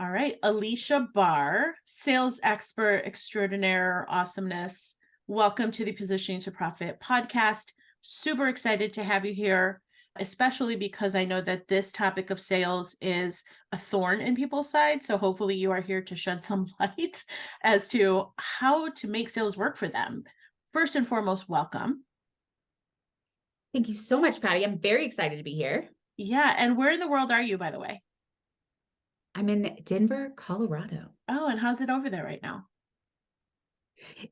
All right, Aleasha Bahr, sales expert extraordinaire, awesomeness. Welcome to the Positioning to Profit podcast. Super excited to have you here, especially because I know that this topic of sales is a thorn in people's side. So hopefully you are here to shed some light as to how to make sales work for them. First and foremost, welcome. Thank you so much, Patty. I'm very excited to be here. Yeah, and where in the world are you, by the way? I'm in Denver, Colorado. Oh, and how's it over there right now?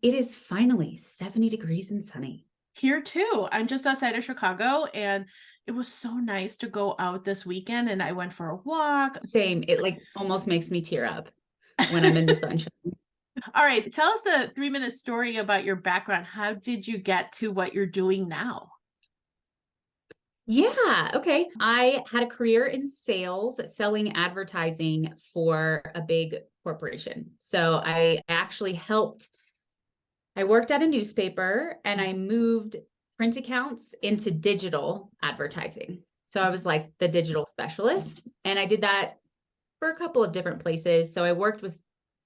It is finally 70 degrees and sunny. Here too. I'm just outside of Chicago, and it was so nice to go out this weekend, and I went for a walk. Same. It almost makes me tear up when I'm in the sunshine. All right, so tell us a 3-minute story about your background. How did you get to what you're doing now? Yeah. Okay. I had a career in sales, selling advertising for a big corporation. So I worked at a newspaper and I moved print accounts into digital advertising. So I was like the digital specialist, and I did that for a couple of different places. So I worked with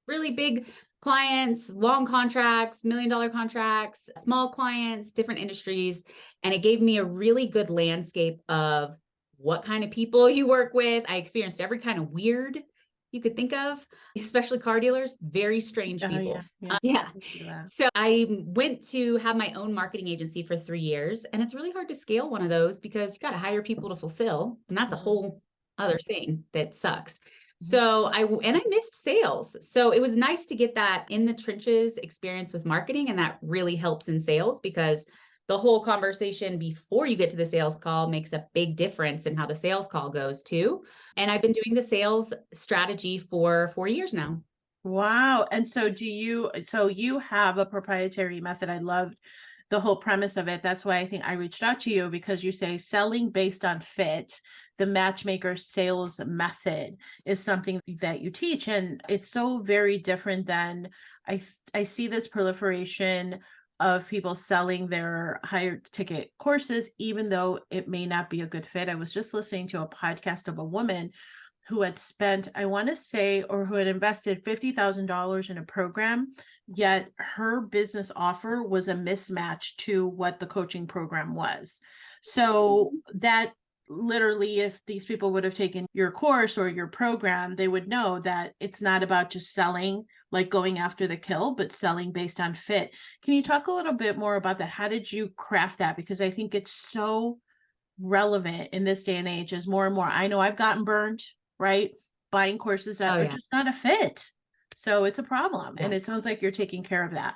really big clients, long contracts, $1 million contracts, small clients, different industries. And it gave me a really good landscape of what kind of people you work with. I experienced every kind of weird you could think of, especially car dealers, very strange people. Yeah. So I went to have my own marketing agency for 3 years, and it's really hard to scale one of those because you got to hire people to fulfill. And that's a whole other thing that sucks. So I missed sales. So it was nice to get that in the trenches experience with marketing. And that really helps in sales because the whole conversation before you get to the sales call makes a big difference in how the sales call goes too. And I've been doing the sales strategy for 4 years now. Wow. And so you have a proprietary method. I loved the whole premise of it. That's why I think I reached out to you, because you say selling based on fit. The matchmaker sales method is something that you teach. And it's so very different than I see this proliferation of people selling their higher ticket courses, even though it may not be a good fit. I was just listening to a podcast of a woman who had spent, I want to say, or who had invested $50,000 in a program, yet her business offer was a mismatch to what the coaching program was. So that literally, if these people would have taken your course or your program, they would know that it's not about just selling, like going after the kill, but selling based on fit. Can you talk a little bit more about that? How did you craft that? Because I think it's so relevant in this day and age as more and more. I know I've gotten burned, right? Buying courses that are just not a fit. So it's a problem. And it sounds like you're taking care of that.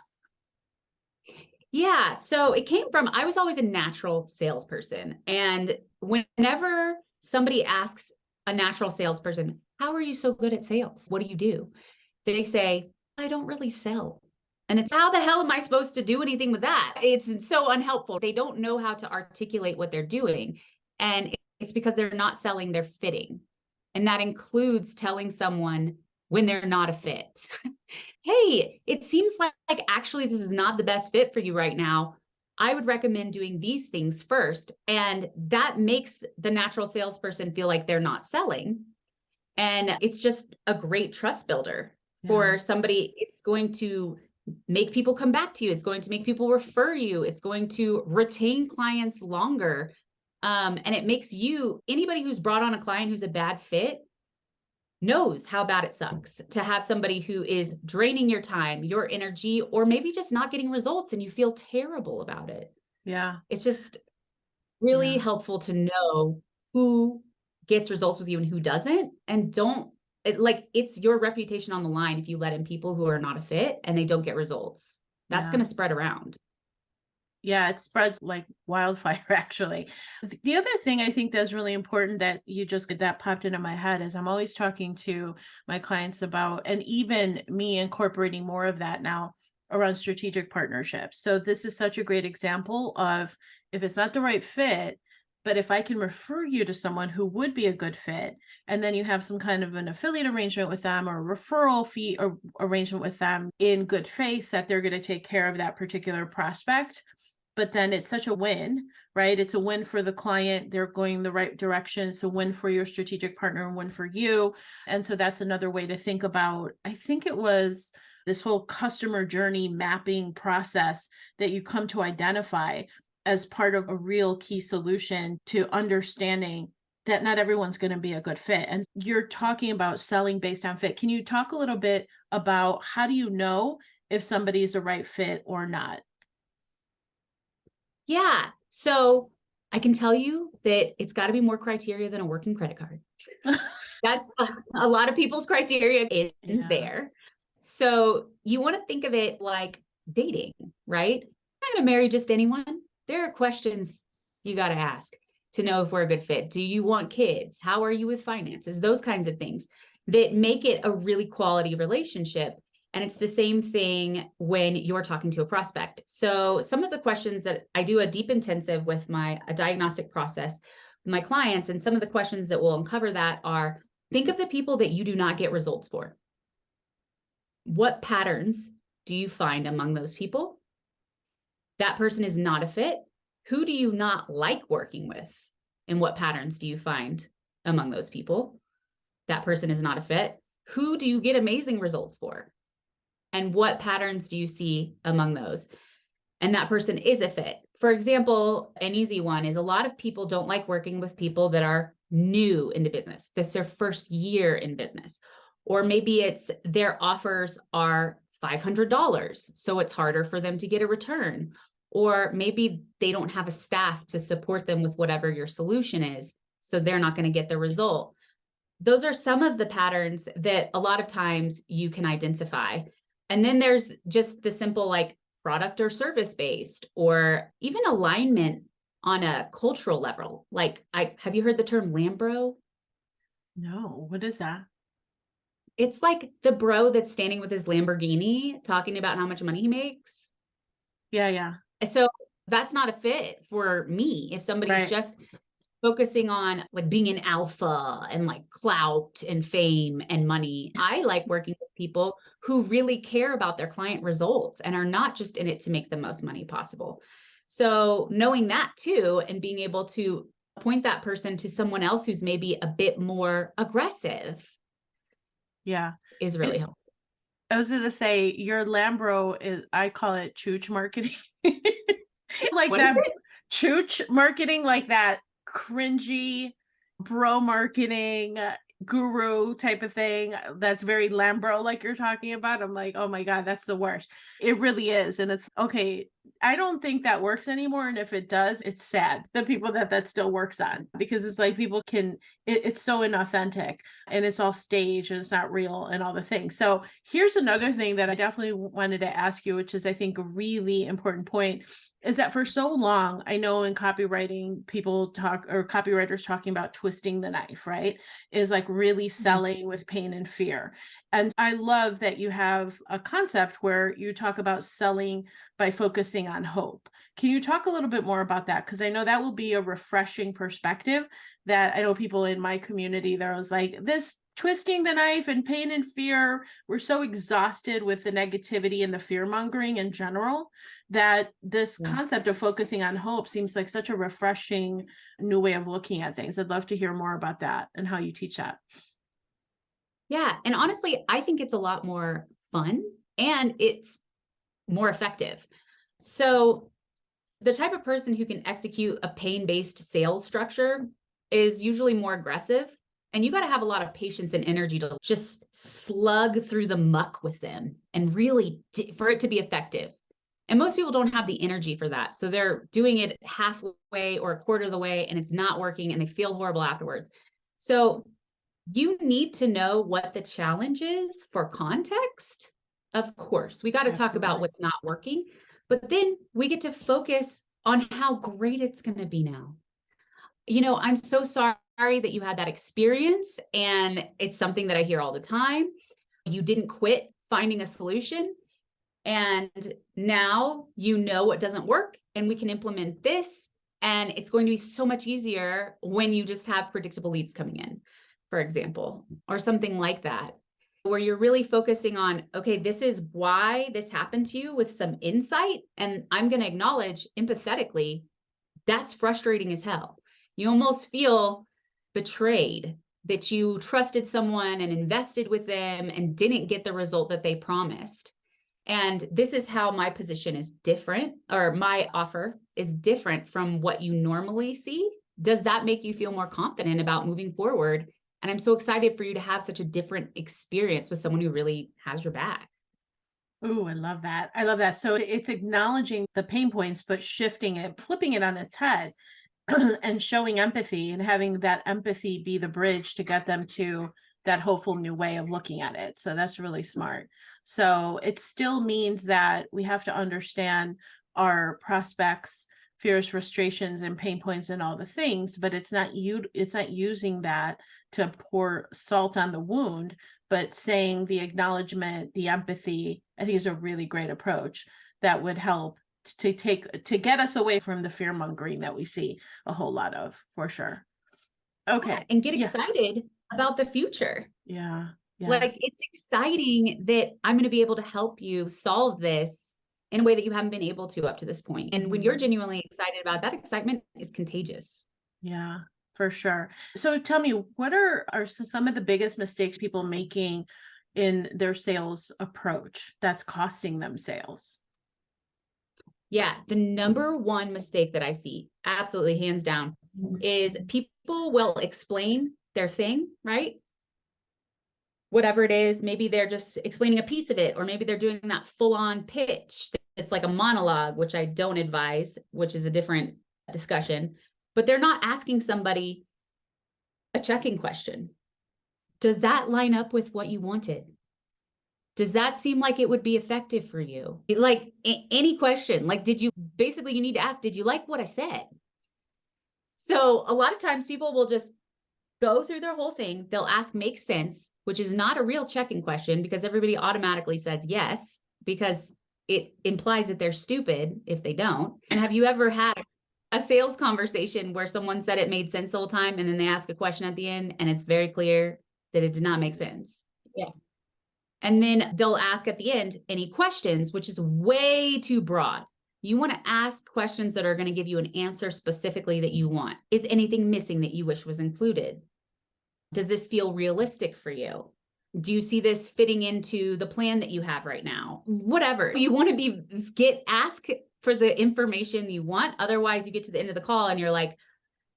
Yeah. So it came from, I was always a natural salesperson. And whenever somebody asks a natural salesperson, how are you so good at sales? What do you do? They say, I don't really sell. And it's, how the hell am I supposed to do anything with that? It's so unhelpful. They don't know how to articulate what they're doing. And it's because they're not selling, they're fitting. And that includes telling someone when they're not a fit. Hey, it seems like actually this is not the best fit for you right now. I would recommend doing these things first. And that makes the natural salesperson feel like they're not selling. And it's just a great trust builder for somebody. It's going to make people come back to you. It's going to make people refer you. It's going to retain clients longer. And it makes anybody who's brought on a client who's a bad fit knows how bad it sucks to have somebody who is draining your time, your energy, or maybe just not getting results and you feel terrible about it. Yeah. It's just really helpful to know who gets results with you and who doesn't. And it's your reputation on the line if you let in people who are not a fit and they don't get results. That's going to spread around. Yeah, it spreads like wildfire, actually. The other thing I think that's really important that that popped into my head is I'm always talking to my clients about, and even me incorporating more of that now around strategic partnerships. So this is such a great example of, if it's not the right fit, but if I can refer you to someone who would be a good fit, and then you have some kind of an affiliate arrangement with them or a referral fee or arrangement with them in good faith that they're going to take care of that particular prospect, but then it's such a win, right? It's a win for the client. They're going the right direction. It's a win for your strategic partner and win for you. And so that's another way to think about, I think it was this whole customer journey mapping process that you come to identify as part of a real key solution to understanding that not everyone's going to be a good fit. And you're talking about selling based on fit. Can you talk a little bit about how do you know if somebody is a right fit or not? Yeah. So I can tell you that it's got to be more criteria than a working credit card. That's a lot of people's criteria is there. So you want to think of it like dating, right? You're not going to marry just anyone. There are questions you got to ask to know if we're a good fit. Do you want kids? How are you with finances? Those kinds of things that make it a really quality relationship. And it's the same thing when you're talking to a prospect. So some of the questions that I do a deep intensive with a diagnostic process with my clients, and some of the questions that will uncover that are, think of the people that you do not get results for. What patterns do you find among those people? That person is not a fit. Who do you not like working with? And what patterns do you find among those people? That person is not a fit. Who do you get amazing results for? And what patterns do you see among those? And that person is a fit. For example, an easy one is a lot of people don't like working with people that are new into business. This is their first year in business. Or maybe it's their offers are $500, so it's harder for them to get a return. Or maybe they don't have a staff to support them with whatever your solution is, so they're not going to get the result. Those are some of the patterns that a lot of times you can identify. And then there's just the simple like product or service based, or even alignment on a cultural level. Like, have you heard the term Lambro? No, what is that? It's like the bro that's standing with his Lamborghini talking about how much money he makes. Yeah. So that's not a fit for me. If somebody's just focusing on like being an alpha and like clout and fame and money, I like working with people who really care about their client results and are not just in it to make the most money possible. So knowing that too, and being able to point that person to someone else who's maybe a bit more aggressive. Yeah. Is really helpful. I was going to say your Lambro is, I call it chooch marketing. Like What that is it? chooch marketing, like that cringy bro marketing guru type of thing. That's very Lambro, like you're talking about. I'm like, oh my God, that's the worst. It really is. And it's okay. I don't think that works anymore. And if it does, it's sad. The people that still works on, because it's like people can, it's so inauthentic and it's all staged and it's not real and all the things. So here's another thing that I definitely wanted to ask you, which is I think a really important point, is that for so long, I know in copywriting, people talk, or copywriters talking about twisting the knife, right? Is like really selling with pain and fear. And I love that you have a concept where you talk about selling by focusing on hope. Can you talk a little bit more about that? Because I know that will be a refreshing perspective that I know people in my community, there was like this twisting the knife and pain and fear. We're so exhausted with the negativity and the fear mongering in general that this concept of focusing on hope seems like such a refreshing new way of looking at things. I'd love to hear more about that and how you teach that. Yeah. And honestly, I think it's a lot more fun and it's more effective. So the type of person who can execute a pain-based sales structure is usually more aggressive. And you got to have a lot of patience and energy to just slug through the muck with them and really for it to be effective. And most people don't have the energy for that. So they're doing it halfway or a quarter of the way and it's not working and they feel horrible afterwards. So you need to know what the challenge is for context. Of course, we got to talk about what's not working, but then we get to focus on how great it's going to be now. You know, I'm so sorry that you had that experience, and it's something that I hear all the time. You didn't quit finding a solution, and now you know what doesn't work, and we can implement this, and it's going to be so much easier when you just have predictable leads coming in, for example, or something like that. where you're really focusing on, okay, this is why this happened to you with some insight. And I'm going to acknowledge empathetically, that's frustrating as hell. You almost feel betrayed that you trusted someone and invested with them and didn't get the result that they promised. And this is how my position is different, or my offer is different from what you normally see. Does that make you feel more confident about moving forward? And I'm so excited for you to have such a different experience with someone who really has your back. Oh, I love that. I love that. So it's acknowledging the pain points, but shifting it, flipping it on its head and showing empathy and having that empathy be the bridge to get them to that hopeful new way of looking at it. So that's really smart. So it still means that we have to understand our prospects' fears, frustrations, and pain points and all the things, but it's not using that to pour salt on the wound, but saying the acknowledgement, the empathy, I think is a really great approach that would help to get us away from the fear mongering that we see a whole lot of, for sure. Okay. Yeah, and get excited about the future. Yeah. Like, it's exciting that I'm going to be able to help you solve this in a way that you haven't been able to up to this point. And when you're genuinely excited about that, excitement is contagious. Yeah, for sure. So tell me, what are some of the biggest mistakes people making in their sales approach that's costing them sales? Yeah, the number one mistake that I see, absolutely hands down, is people will explain their thing, right? Whatever it is, maybe they're just explaining a piece of it, or maybe they're doing that full-on pitch. It's like a monologue, which I don't advise, which is a different discussion, but they're not asking somebody a checking question. Does that line up with what you wanted? Does that seem like it would be effective for you? Like any question, like, you need to ask, did you like what I said? So a lot of times people will just go through their whole thing. They'll ask, make sense, which is not a real checking question, because everybody automatically says yes, because it implies that they're stupid if they don't. And have you ever had a sales conversation where someone said it made sense the whole time, and then they ask a question at the end and it's very clear that it did not make sense? Yeah. And then they'll ask at the end, any questions, which is way too broad. You want to ask questions that are going to give you an answer specifically that you want. Is anything missing that you wish was included? Does this feel realistic for you? Do you see this fitting into the plan that you have right now? Whatever. You want to ask for the information you want. Otherwise, you get to the end of the call and you're like,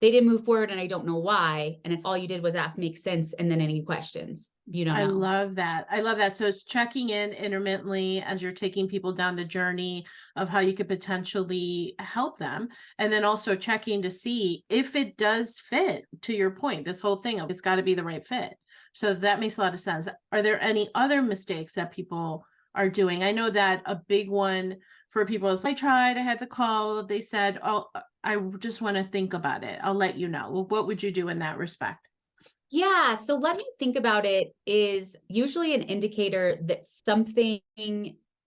they didn't move forward and I don't know why. And it's all you did was ask, make sense. And then any questions, you don't know. I love that. I love that. So it's checking in intermittently as you're taking people down the journey of how you could potentially help them. And then also checking to see if it does fit, to your point, this whole thing of it's got to be the right fit. So that makes a lot of sense. Are there any other mistakes that people are doing? I know that a big one for people is, I had the call. They said, oh, I just want to think about it. I'll let you know. Well, what would you do in that respect? Yeah. So let me think about it is usually an indicator that something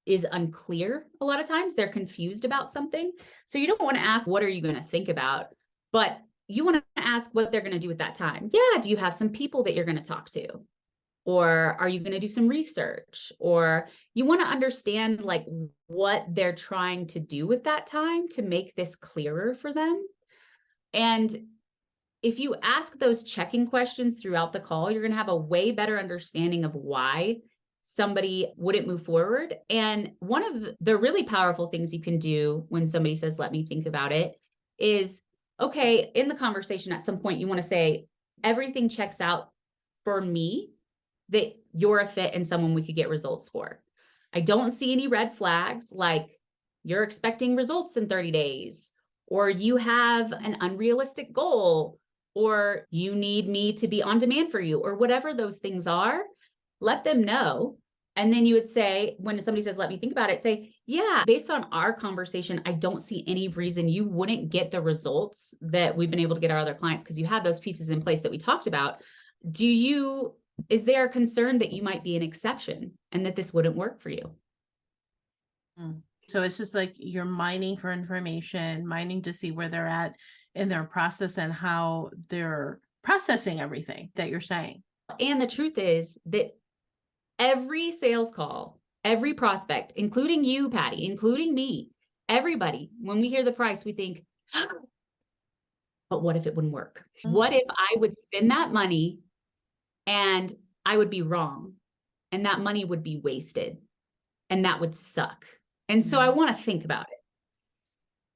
is unclear. A lot of times they're confused about something. So you don't want to ask, what are you going to think about? But you want to ask what they're going to do at that time. Yeah. Do you have some people that you're going to talk to? Or are you going to do some research? Or you want to understand like what they're trying to do with that time to make this clearer for them. And if you ask those checking questions throughout the call, you're going to have a way better understanding of why somebody wouldn't move forward. And one of the really powerful things you can do when somebody says, let me think about it, is, okay, in the conversation at some point, you want to say, everything checks out for me, that you're a fit and someone we could get results for. I don't see any red flags like you're expecting results in 30 days, or you have an unrealistic goal, or you need me to be on demand for you, or whatever those things are. Let them know. And then you would say, when somebody says, let me think about it, say, yeah, based on our conversation, I don't see any reason you wouldn't get the results that we've been able to get our other clients, because you had those pieces in place that we talked about. Is there a concern that you might be an exception and that this wouldn't work for you? So it's just like you're mining for information, mining to see where they're at in their process and how they're processing everything that you're saying. And the truth is that every sales call, every prospect, including you, Patty, including me, everybody, when we hear the price, we think, but what if it wouldn't work? What if I would spend that money and I would be wrong and that money would be wasted and that would suck? And so I want to think about it.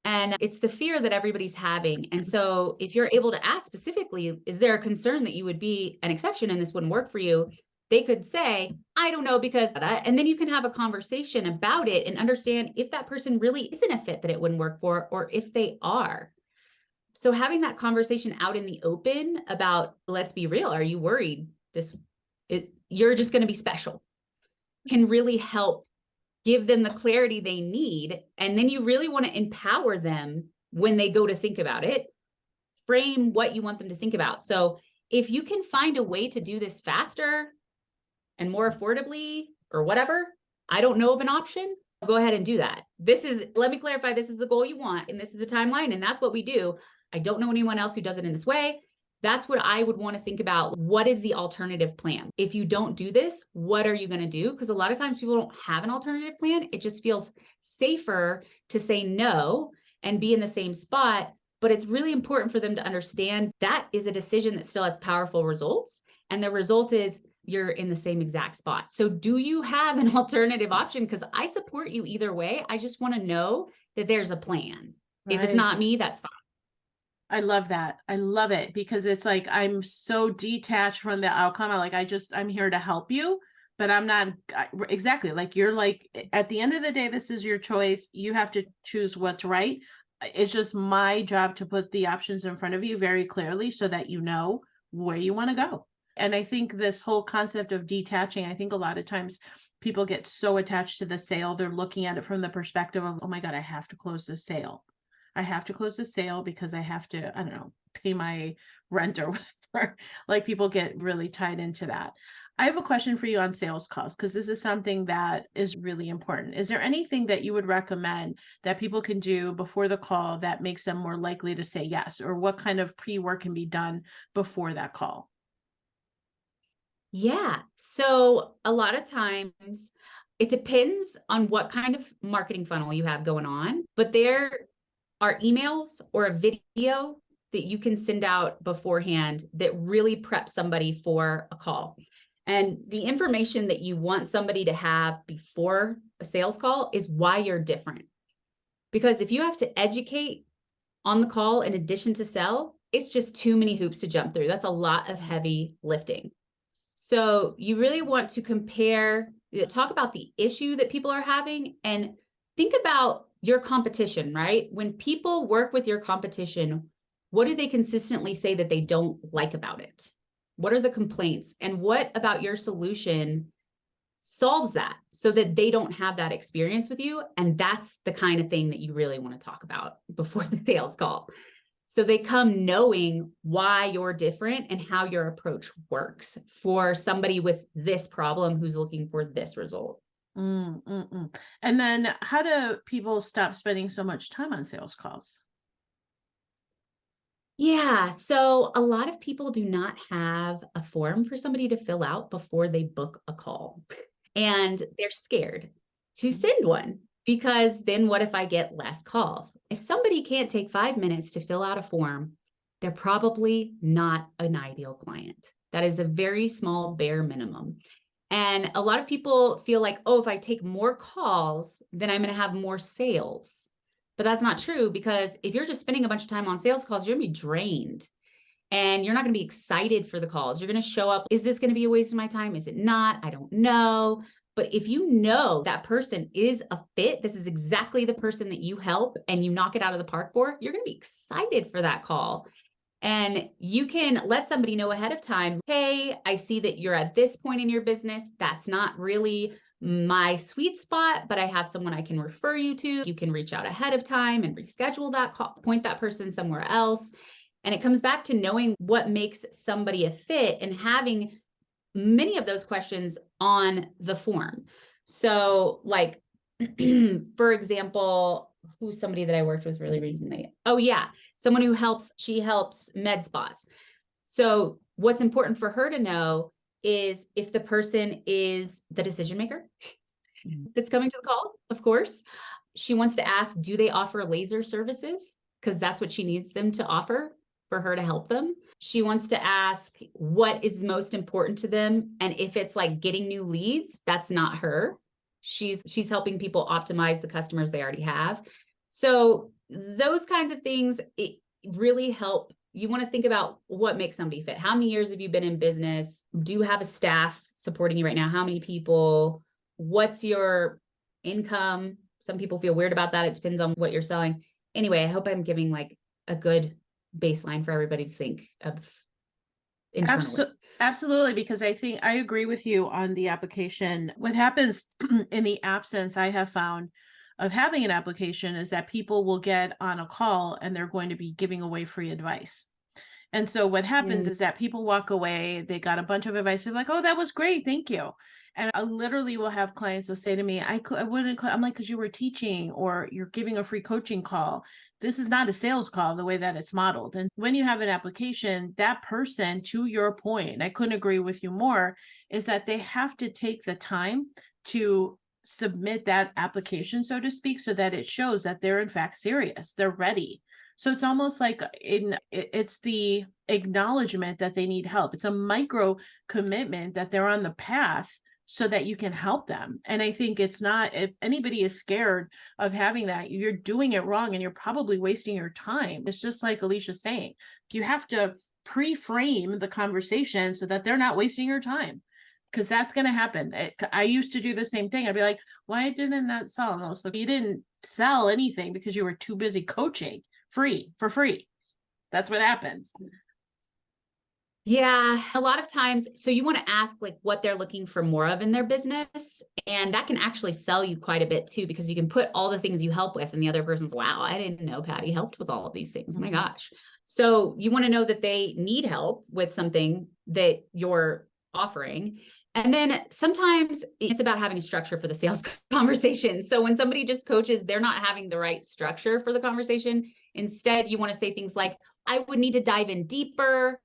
And it's the fear that everybody's having. And so if you're able to ask specifically, is there a concern that you would be an exception and this wouldn't work for you? They could say, I don't know, because that. And then you can have a conversation about it and understand if that person really isn't a fit that it wouldn't work for, or if they are. So having that conversation out in the open about, let's be real, are you worried you're just going to be special, can really help give them the clarity they need. And then you really want to empower them when they go to think about it, frame what you want them to think about. So if you can find a way to do this faster and more affordably or whatever, I don't know of an option, go ahead and do that. Let me clarify, this is the goal you want, and this is the timeline, and that's what we do. I don't know anyone else who does it in this way. That's what I would want to think about. What is the alternative plan? If you don't do this, what are you going to do? Because a lot of times people don't have an alternative plan. It just feels safer to say no and be in the same spot. But it's really important for them to understand that is a decision that still has powerful results. And the result is you're in the same exact spot. So do you have an alternative option? Because I support you either way. I just want to know that there's a plan. Right. If it's not me, that's fine. I love that. I love it because it's like, I'm so detached from the outcome. I'm here to help you, but I'm not exactly like, you're like, at the end of the day, this is your choice. You have to choose what's right. It's just my job to put the options in front of you very clearly so that you know where you want to go. And I think this whole concept of detaching, I think a lot of times people get so attached to the sale. They're looking at it from the perspective of, oh my God, I have to close the sale. I have to close the sale because I have to, I don't know, pay my rent or whatever. Like people get really tied into that. I have a question for you on sales calls, because this is something that is really important. Is there anything that you would recommend that people can do before the call that makes them more likely to say yes? Or what kind of pre-work can be done before that call? Yeah. So a lot of times it depends on what kind of marketing funnel you have going on, but there are emails or a video that you can send out beforehand that really prep somebody for a call. And the information that you want somebody to have before a sales call is why you're different. Because if you have to educate on the call in addition to sell, it's just too many hoops to jump through. That's a lot of heavy lifting. So you really want to talk about the issue that people are having and think about your competition, right? When people work with your competition, what do they consistently say that they don't like about it? What are the complaints? And what about your solution solves that so that they don't have that experience with you? And that's the kind of thing that you really want to talk about before the sales call. So they come knowing why you're different and how your approach works for somebody with this problem who's looking for this result. And then how do people stop spending so much time on sales calls? Yeah. So a lot of people do not have a form for somebody to fill out before they book a call. And they're scared to send one because then what if I get less calls? If somebody can't take 5 minutes to fill out a form, they're probably not an ideal client. That is a very small bare minimum. And a lot of people feel like, oh, if I take more calls, then I'm going to have more sales. But that's not true, because if you're just spending a bunch of time on sales calls, you're going to be drained and you're not going to be excited for the calls. You're going to show up. Is this going to be a waste of my time? Is it not? I don't know. But if you know that person is a fit, this is exactly the person that you help and you knock it out of the park for, you're going to be excited for that call. And you can let somebody know ahead of time, hey, I see that you're at this point in your business. That's not really my sweet spot, but I have someone I can refer you to. You can reach out ahead of time and reschedule that call, point that person somewhere else. And it comes back to knowing what makes somebody a fit and having many of those questions on the form. So like, for example, who's somebody that I worked with really recently? Oh yeah. Someone who she helps med spas. So what's important for her to know is if the person is the decision maker that's coming to the call, of course. She wants to ask, do they offer laser services? Because that's what she needs them to offer for her to help them. She wants to ask what is most important to them. And if it's like getting new leads, that's not her. She's helping people optimize the customers they already have. So those kinds of things, it really help. You want to think about what makes somebody fit. How many years have you been in business? Do you have a staff supporting you right now? How many people? What's your income? Some people feel weird about that. It depends on what you're selling. Anyway, I hope I'm giving like a good baseline for everybody to think of internally. Absolutely, because I think I agree with you on the application. What happens in the absence, I have found, of having an application is that people will get on a call and they're going to be giving away free advice. And so what happens is that people walk away, they got a bunch of advice. They're like, oh, that was great. Thank you. And I literally will have clients that say to me, I wouldn't, I'm like, because you were teaching or you're giving a free coaching call. This is not a sales call the way that it's modeled. And when you have an application, that person, to your point, and I couldn't agree with you more, is that they have to take the time to submit that application, so to speak, so that it shows that they're in fact serious, they're ready. So it's almost like it's the acknowledgement that they need help. It's a micro commitment that they're on the path so that you can help them. And I think it's not, if anybody is scared of having that, you're doing it wrong and you're probably wasting your time. It's just like Aleasha's saying, you have to pre-frame the conversation so that they're not wasting your time. Because that's going to happen. I used to do the same thing. I'd be like, why didn't that sell? And I was like, you didn't sell anything because you were too busy coaching for free. That's what happens. Yeah, a lot of times. So you want to ask like what they're looking for more of in their business. And that can actually sell you quite a bit too, because you can put all the things you help with and the other person's, wow, I didn't know Patty helped with all of these things. Oh my gosh. So you want to know that they need help with something that you're offering. And then sometimes it's about having a structure for the sales conversation. So when somebody just coaches, they're not having the right structure for the conversation. Instead, you want to say things like, I would need to dive in deeper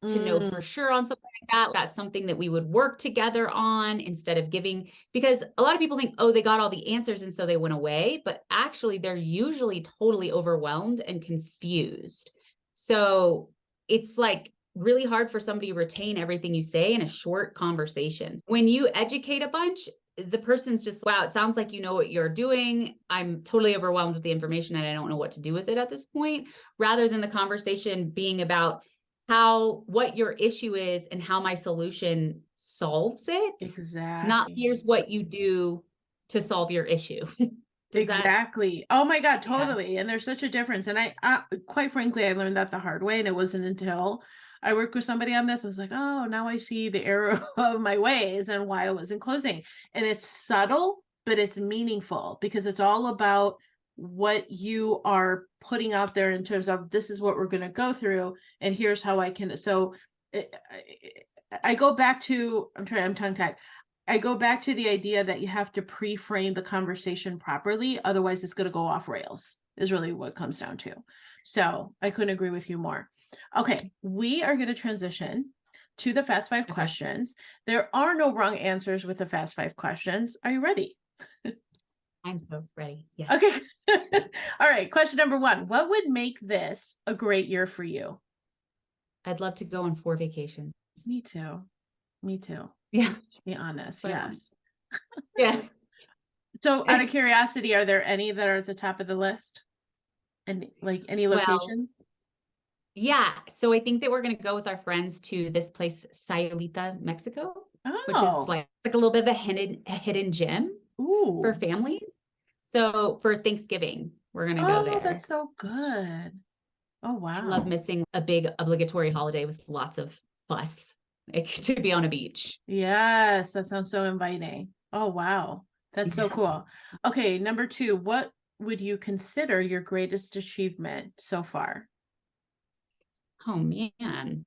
to know for sure on something like that. That's something that we would work together on instead of giving, because a lot of people think, oh, they got all the answers and so they went away, but actually they're usually totally overwhelmed and confused. So it's like really hard for somebody to retain everything you say in a short conversation. When you educate a bunch, the person's just, wow, it sounds like you know what you're doing. I'm totally overwhelmed with the information and I don't know what to do with it at this point, rather than the conversation being about what your issue is and how my solution solves it. Exactly. Not here's what you do to solve your issue. Exactly. Oh my God, totally. Yeah. And there's such a difference. And I quite frankly, I learned that the hard way. And it wasn't until I worked with somebody on this, I was like, oh, now I see the error of my ways and why I wasn't closing. And it's subtle, but it's meaningful because it's all about what you are putting out there in terms of this is what we're going to go through. And here's how I can. So I go back to, I'm tongue-tied. I go back to the idea that you have to pre-frame the conversation properly. Otherwise, it's going to go off rails is really what it comes down to. So I couldn't agree with you more. Okay, we are going to transition to the Fast Five questions. There are no wrong answers with the Fast Five questions. Are you ready? I'm so ready. Yes. Okay. All right. Question number one. What would make this a great year for you? I'd love to go on 4 vacations. Me too. Yeah. To be honest. Yes. Yeah. So out of curiosity, are there any that are at the top of the list? And like any locations? Well, yeah. So I think that we're going to go with our friends to this place, Sayulita, Mexico, which is like a little bit of a hidden gem. Ooh. For families. So for Thanksgiving, we're going to go there. That's so good. Oh, wow. I love missing a big obligatory holiday with lots of fuss, like to be on a beach. Yes, that sounds so inviting. Oh, wow. That's so cool. Okay, number 2, what would you consider your greatest achievement so far? Oh, man.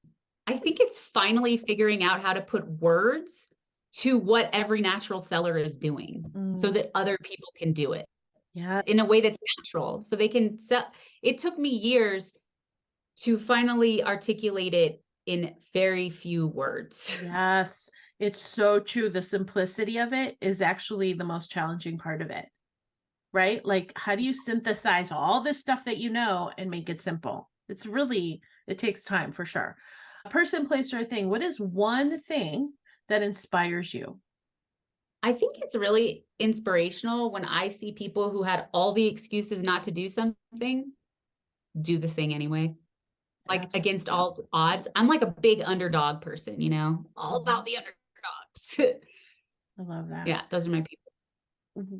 I think it's finally figuring out how to put words to what every natural seller is doing so that other people can do it in a way that's natural. So they can sell. It took me years to finally articulate it in very few words. Yes, it's so true. The simplicity of it is actually the most challenging part of it, right? Like, how do you synthesize all this stuff that you know and make it simple? It's really, it takes time for sure. A person, place, or thing. What is one thing that inspires you? I think it's really inspirational when I see people who had all the excuses not to do something, do the thing anyway. Like against all odds. I'm like a big underdog person, you know, all about the underdogs. I love that. Yeah, those are my people.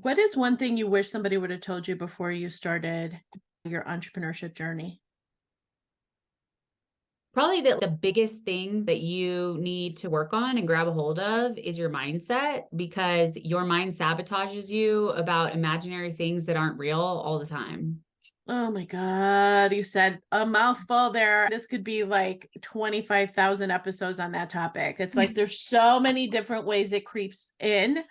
What is one thing you wish somebody would have told you before you started your entrepreneurship journey? Probably the biggest thing that you need to work on and grab a hold of is your mindset, because your mind sabotages you about imaginary things that aren't real all the time. Oh my God, you said a mouthful there. This could be like 25,000 episodes on that topic. It's like there's so many different ways it creeps in.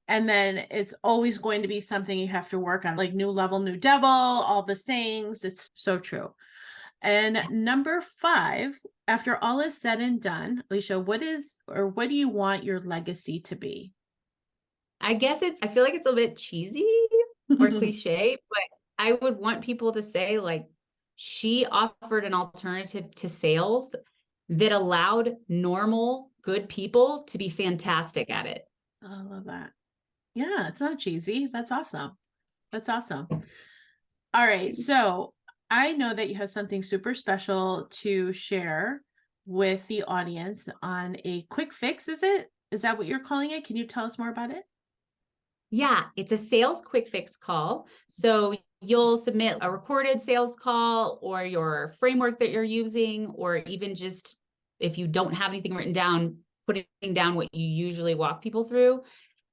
And then it's always going to be something you have to work on, like new level, new devil, all the sayings. It's so true. And number 5, after all is said and done, Aleasha, what do you want your legacy to be? I guess I feel like it's a bit cheesy or cliche, but I would want people to say, like, she offered an alternative to sales that allowed normal, good people to be fantastic at it. I love that. Yeah, it's not cheesy. That's awesome. That's awesome. All right. So I know that you have something super special to share with the audience on a quick fix. Is that what you're calling it? Can you tell us more about it? Yeah, it's a sales quick fix call. So you'll submit a recorded sales call or your framework that you're using, or even just if you don't have anything written down, putting down what you usually walk people through.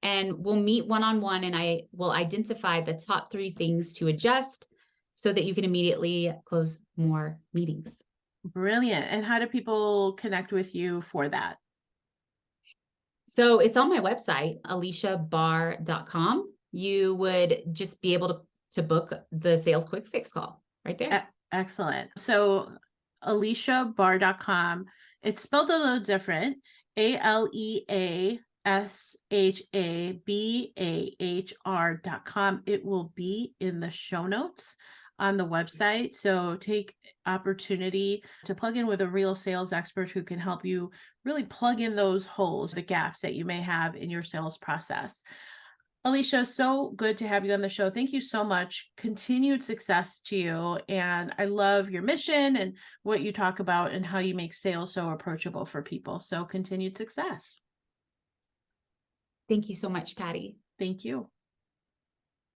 And we'll meet one-on-one, and I will identify the top 3 things to adjust so that you can immediately close more meetings. Brilliant. And how do people connect with you for that? So it's on my website, aleashabahr.com. You would just be able to book the sales quick fix call right there. Excellent. So Aleashabahr.com. It's spelled a little different. ALEASHABAHR.com. It will be in the show notes on the website. So take opportunity to plug in with a real sales expert who can help you really plug in those holes, the gaps that you may have in your sales process. Aleasha, so good to have you on the show. Thank you so much. Continued success to you. And I love your mission and what you talk about and how you make sales so approachable for people. So continued success. Thank you so much, Patty. Thank you.